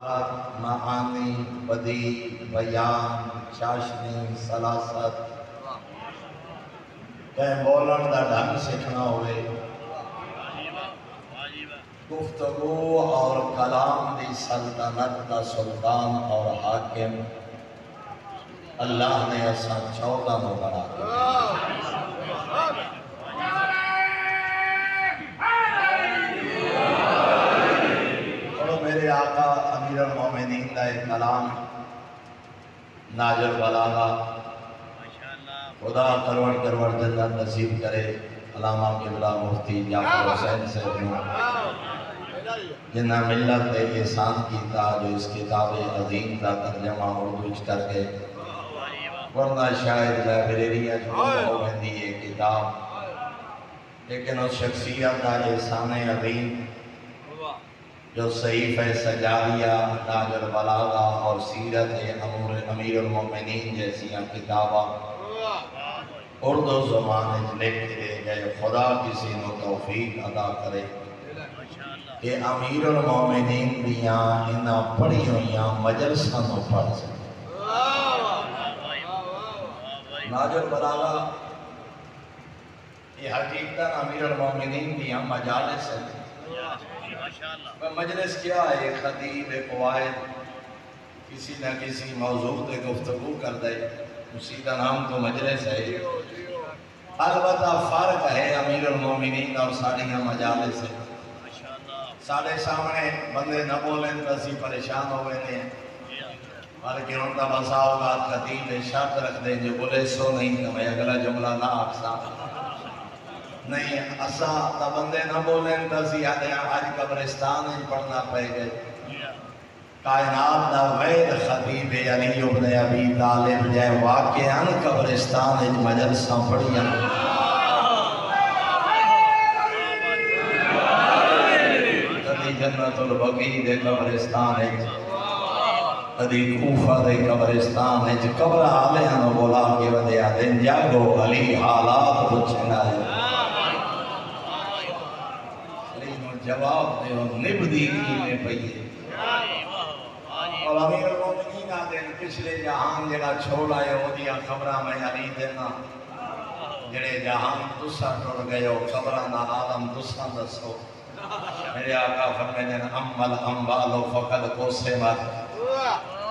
معانی بدی بیان چاشنی سلاست کہیں بولن دا ڈھنگ سیکھنا ہوئے گفتگو اور کلام دی سلطنت دا سلطان اور حاکم اللہ نے ایسا 14 نو بنا میرے آقا امیر المومنین کا ایک کلام ناجر بلاغا خدا کروڑ جنت نصیب کرے علامہ قبلہ مفتی جعفر حسین صاحب جنہ ملت نے احسان کیتا جو اس کتاب عظیم کا ترجمہ اردو کر کے ورنہ شاید لائبریریاں جو ہو گئی یہ کتاب لیکن اس شخصیت کا احسان عظیم جو صحیفہ سجاریہ ناجر بلاغہ اور سیرت امیر المومنین جیسی کتاباں اردو زبان لکھ دے گئے خدا کسی نو توفیق عطا کرے کہ امیر المومنین دیاں انہاں پڑھی ہوئیاں مجلساں نو پڑھ سکتے ناجر بلاغہ یہ حقیقتاً امیر المومنین دیاں مجالس ہیں مجلس کیا ہے ایک خطیب ایک واحد کسی نہ کسی موضوع پہ گفتگو کر دے اسی کا نام تو مجلس ہے البتہ فرق ہے امیر المومنین اور ساڑیاں مجالس ہے ساڑھے سامنے بندے نہ بولیں تو اسی پریشان ہوئے ہیں بلکہ ان کا بسا اوقات خطیب شرط رکھ دیں جو بولے سو نہیں کہ میں اگلا جملہ نہ آکسا نہیں اسا تا بندے نہ بولیں تسی آدھے آج قبرستان ہی پڑھنا پہ گئے کائنات دا وید خطیب علی ابن ابی طالب جائے واقعاً قبرستان ہی مجلساں پڑھیاں کدی جنت البقیع دے قبرستان ہے کدی کوفہ دے قبرستان ہے قبر آلیاں نو بولا کے ودے آدھے جاگو علی حالات پوچھنا ہے جواب دے وہ نبدی کی میں پئیے اور امیر المومنین آدھے پچھلے جہان جڑا چھوڑ آئے ہو دیا خبرہ میں علی دینا جڑے جہان دوسرا ٹوڑ گئے ہو خبرہ نا عالم دوسرا دسو میرے آقا فرمائے امال امبالو فقد کو سے مت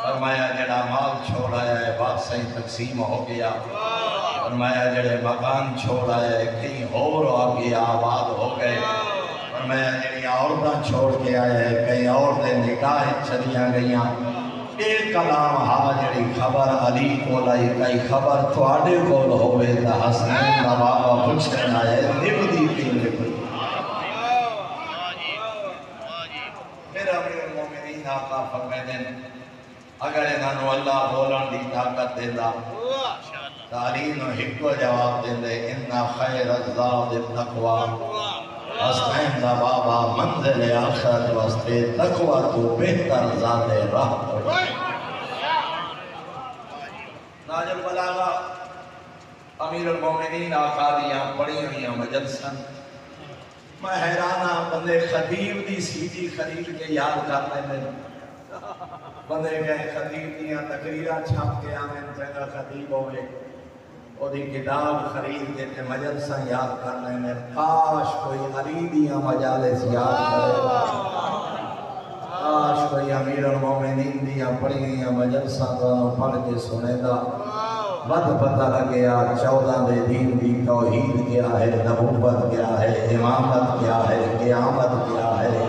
فرمایا جڑا مال چھوڑ آیا ہے بادشاہی تقسیم ہو گیا فرمایا جڑے مکان چھوڑ آیا ہے کہیں اور آگے آباد ہو گئے فرمایا جڑی عورتاں چھوڑ کے آئے ہیں کئی عورتیں نکاح چلیاں گئیاں ایک کلام ہاں جڑی خبر علی کو لائی کئی خبر تواڈے کول ہوئے تا حسنین نوابا پوچھنا ہے نبدی کی نبدی پھر امیر المومنین آقا فرمائے اگر انہوں اللہ بولن دی طاقت دے دا تعلیم و حکو جواب دے دے انہا خیر الزاد التقوی حسنین دا بابا منزل آخرت واسطے تقوی تو بہتر ذات راہ پڑی ناجر بلاغہ امیر المومنین آقا دیاں پڑھی ہوئیاں مجلساں میں حیرانہ بندے خطیب دی سیدھی خرید کے یاد کرنے میں بندے گئے خطیب دیاں تقریرہ چھاپ کے آمین جگہ خطیب ہوئے اور دی کتاب خرید کے تے مجلساں یاد کرنے میں کاش کوئی علی دیاں مجالس یاد کرے کاش کوئی امیر المومنین دیاں پڑھی گئیاں مجلساں دونوں پڑھ کے سنے دا بد پتہ لگیا 14 دے دین دی توحید کیا ہے نبوت کیا ہے امامت کیا ہے قیامت کیا ہے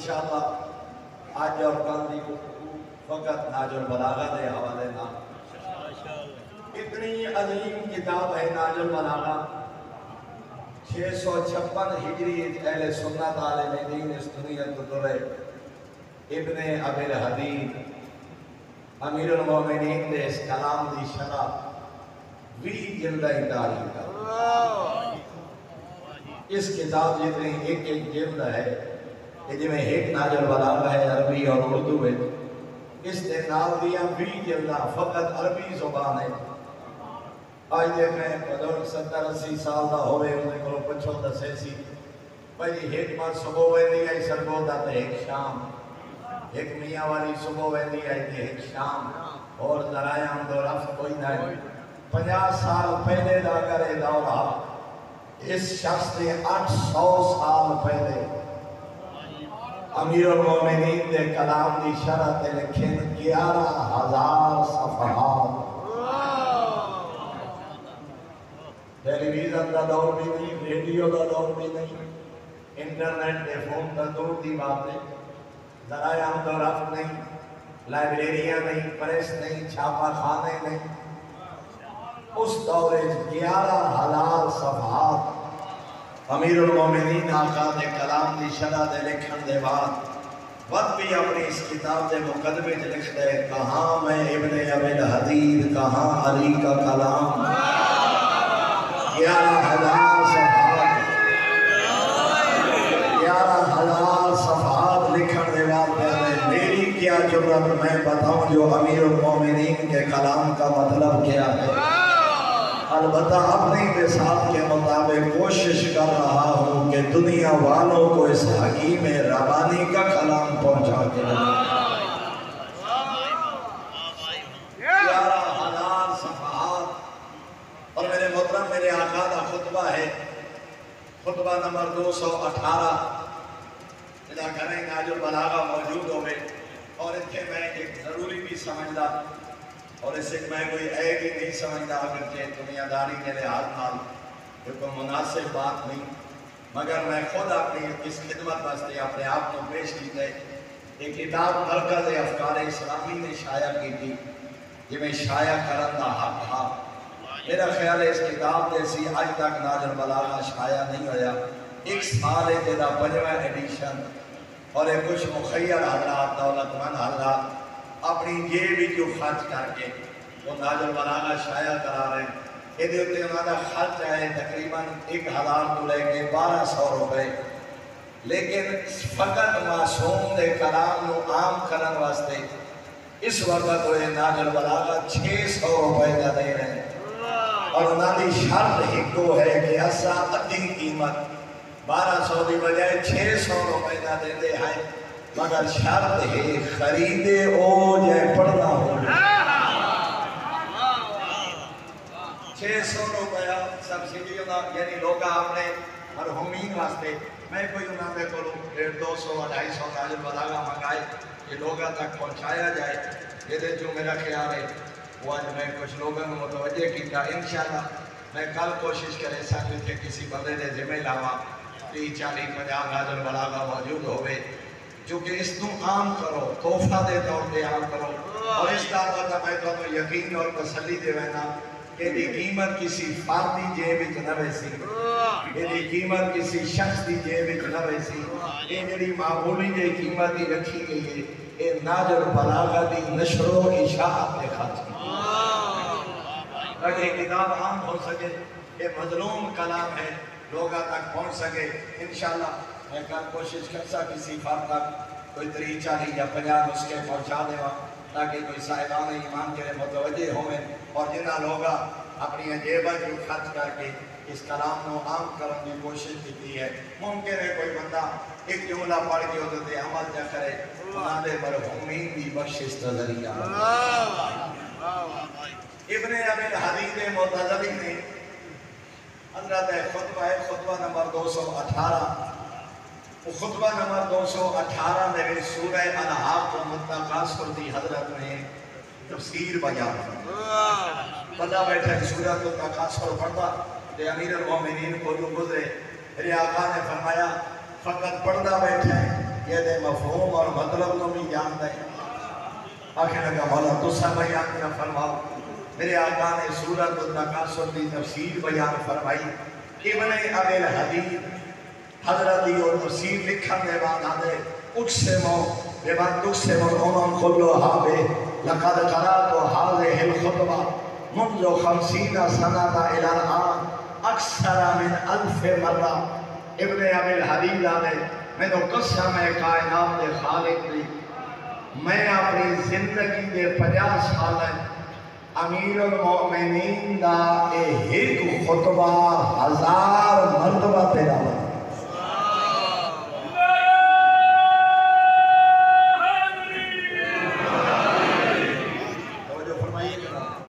انشاءاللہ آج اور کل دی فقط ناجر بلاغہ دے حوالے نا اتنی عظیم کتاب ہے ناجر بلاغہ 656 ہجری اہل سنت عالم دین اس دنیا تدرے ابن ابی الحدید امیر المومنین دے اس کلام دی شرح 20 جلدہ تاریخ کا اس کتاب جتنی ایک جلد ہے کہ جی میں ایک ناجل بلاغہ ہے عربی اور اردو ہے اس نے نال دیا 20 جلدہ فقط عربی زبان ہے آج دے میں بزرگ 70-80 سال دا ہوئے انہیں کو پچھو دسے سی بھائی ایک ماں صبح ویندی آئی سرگو دا تے ایک شام ایک میاں والی صبح ویندی آئی تے ایک شام اور ذرائع ہم دو رفت کوئی نہیں 50 سال پہلے دا کرے دورہ اس شخص نے 800 سال پہلے امیر المومنین دے کلام دی شرح تے لکھیں 11,000 صفحات ٹیلی ویژن دا دور بھی نہیں ریڈیو دا دور بھی نہیں انٹرنیٹ دے فون دا دور دی بات ہے ذرائع ہم دو رفت نہیں لائبریریاں نہیں پریس نہیں چھاپا خانے نہیں اس دورے 11,000 صفحات امیر المومنین آقا دے کلام دی شرح دے لکھن دے بعد وقت بھی اپنی اس کتاب دے مقدمے جو لکھ دے کہاں میں ابن ابی الحدید کہاں علی کا کلام 11,000 صفحات 11,000 صفحات لکھن دے بعد پہلے میری کیا جرات میں بتاؤں جو امیر المومنین کے کلام کا مطلب کیا ہے البتہ اپنی مثال کے مطابق کوشش کر رہا ہوں کہ دنیا والوں کو اس حکیم ربانی کا کلام پہنچا کے 11,000 صفحات اور میرے محترم میرے آقا کا خطبہ ہے خطبہ نمبر 218 جدا کریں ناجل بلاغہ موجود ہوئے اور اتھے میں ایک ضروری بھی سمجھدا اور اس سے میں کوئی عیب ہی نہیں سمجھتا اگرچہ دنیا داری کے لحاظ نال یہ کوئی مناسب بات نہیں مگر میں خود اپنی اس خدمت واسطے اپنے آپ کو پیش کی ہے ایک کتاب مرکز افکار اسلامی نے شائع کی تھی یہ میں شائع کرن دا حق تھا میرا خیال ہے اس کتاب جیسی آج تک ناجل بلاغہ شائع نہیں ہویا 1 سال ہے جدا 5واں ایڈیشن اور ایک کچھ مخیر حضرات دولت مند حضرات اپنی جیب بھی جو خرچ کر کے وہ ناجل بلاغہ شائع کرا رہے ہیں یہ دیتے انہوں نے خرچ ہے تقریباً 1,000 تو لے کے 1,200 روپے لیکن فقط معصوم دے کلام نو عام کرن واسطے اس وقت وہ ناجل بلاغہ 600 روپے کا دے رہے ہیں اور انہوں نے شرط ہکو ہے کہ ایسا ادھی قیمت 1,200 دی بجائے 600 روپے کا دے دے ہیں مگر شرط ہے خریدے او جائے پڑھنا ہو 600 روپیہ سبسیڈی یعنی لوگا اپنے مرحومین واسطے میں کوئی انہوں نے کروں 150 250 ناجل بلاغہ منگائے کہ لوگا تک پہنچایا جائے یہ دے جو میرا خیال ہے وہ آج میں کچھ لوگوں کو متوجہ کیتا انشاءاللہ میں کل کوشش کرے سکتے تھے کسی بندے نے ذمہ لاوا 30-40-50 ناجل بلاغہ موجود ہوئے جو کہ اس کو عام کرو توفہ دے طور پہ عام کرو اور اس طرح میں تو یقین اور تسلی دے وینا کہ دی قیمت کسی فردی جیب وچ نہ ویسی یہ دی قیمت کسی شخص دی جیب وچ نہ ویسی یہ میری معمولی دی قیمت ہی رکھی گئی ہے یہ ناجل بلاغہ دی نشر و اشاعت پہ خرچ کی تاکہ یہ کتاب عام ہو سکے یہ مظلوم کلام ہے لوگا تک پہنچ سکے انشاءاللہ میں کل کوشش کرسا کسی فرد تک کوئی 30-40 یا 50 نسخے پہنچا دے تاکہ کوئی صاحبان ایمان کے متوجہ ہوئے اور جنہ لوگا اپنی جیبہ جو خرچ کر کے اس کلام کو عام کرنے کی کوشش کی ہے ممکن ہے کوئی بندہ ایک جملہ پڑھ کے ہوتے عمل جا کرے انہاں دے مرحومین بھی بخشش کا ذریعہ ابن ابی الحدید معتزلی نے حضرت خطبہ نمبر 218 خطبہ نمبر 218 میں سورہ انحاق و متقاصر دی حضرت نے تفسیر بیان پتہ بیٹھا سورۃ التقاصر پڑھتا تے امیر المومنین کو جو گزرے میرے آقا نے فرمایا فقط پڑھتا بیٹھا ہے یہ دے مفہوم اور مطلب تو بھی جانتا ہے آخر لگا مولا تسا بیان کیا فرماؤ میرے آقا نے سورۃ التقاصر دی تفسیر بیان فرمائی ابن ابی الحدید حضرت اور تفسیر لکھن دے بعد آدھے اقسمو بمن تقسم الامم كلها به لقد قرأت هذه الخطبة منذ 50 سنة إلى الآن أكثر من 1000 مرة ابن ابی الحدید آدھے میں تو قسم ہے کائنات دے خالق دی میں اپنی زندگی دے 50 سال امیر المومنین دا ایک خطبہ 1000 مرتبہ